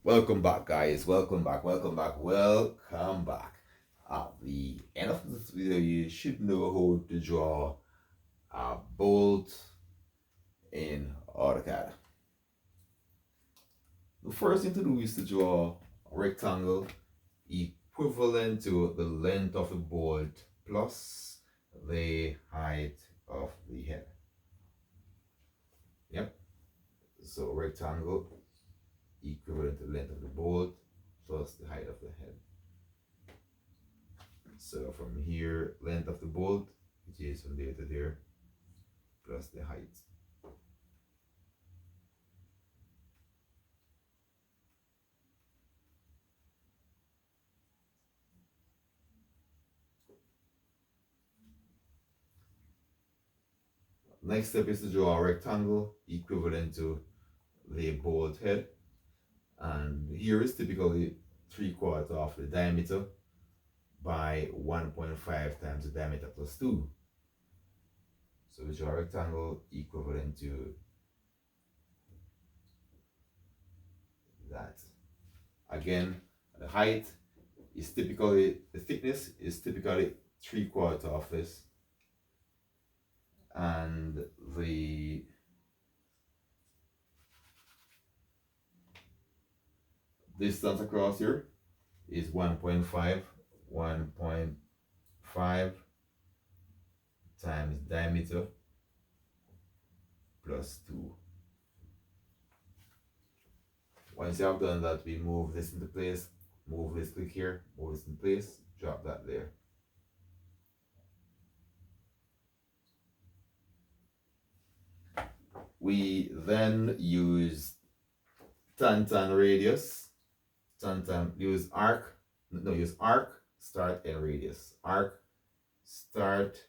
Welcome back, guys. Welcome back. Welcome back. Welcome back. At the end of this video, you should know how to draw a bolt in AutoCAD. The first thing to do is to draw a rectangle equivalent to the length of the bolt plus the height of the head. Yep. So rectangle equivalent to the length of the bolt plus the height of the head. So from here, length of the bolt, which is from there to there, plus the height. Next step is to draw a rectangle equivalent to the bolt head. And here is typically 3/4 of the diameter by 1.5 times the diameter plus 2. So we draw a rectangle equivalent to that. Again, the height is typically, the thickness is typically 3/4 of this. And the distance across here is 1.5 times diameter plus 2. Once you have done that, we move this into place, move this, click here, move this in place, drop that there. We then use tan radius, use arc, start, and radius. Arc, start,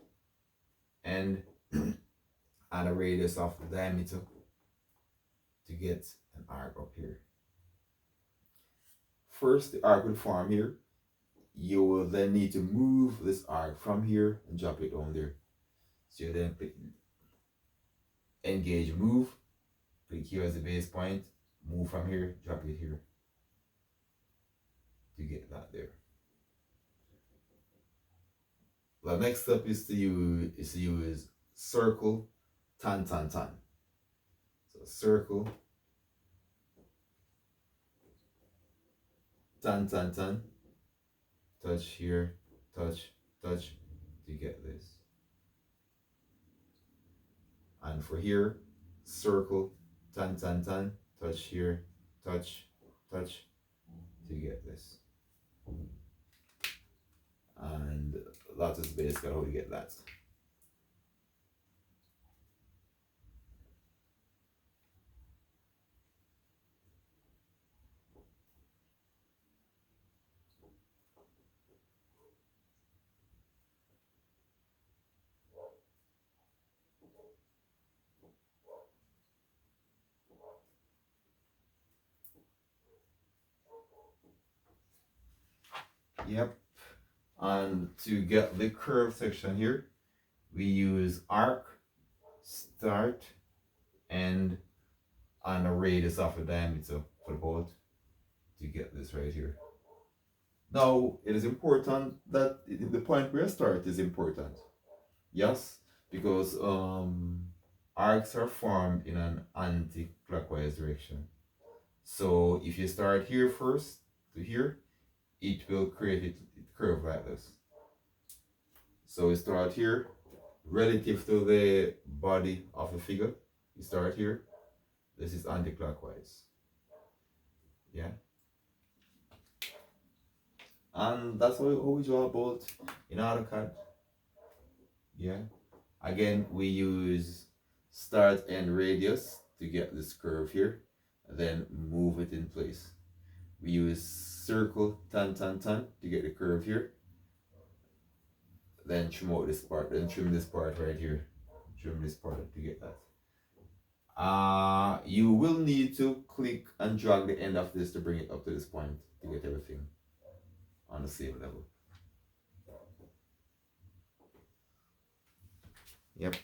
end, and a radius of the diameter to get an arc up here. First, the arc will form here. You will then need to move this arc from here and drop it down there. So you then click engage move, click here as the base point, move from here, drop it here to get that there. The next step is to use circle, tan. So circle, tan, touch here, touch to get this. And for here, circle, tan, touch here, touch to get this. And that is basically how we get that. Yep. And to get the curve section here, we use arc, start, end, and a radius of a diameter for the bolt to get this right here. Now, it is important that the point where I start is important. Yes, because arcs are formed in an anti-clockwise direction. So if you start here first to here, it will create it curve like this. So we start here relative to the body of the figure. You start here. This is anti-clockwise. Yeah. And that's how we draw a bolt in AutoCAD. Yeah. Again, we use start and radius to get this curve here, and then move it in place. We use circle, tan to get the curve here. Then trim out this part, then trim this part right here. Trim this part to get that. You will need to click and drag the end of this to bring it up to this point to get everything on the same level. Yep.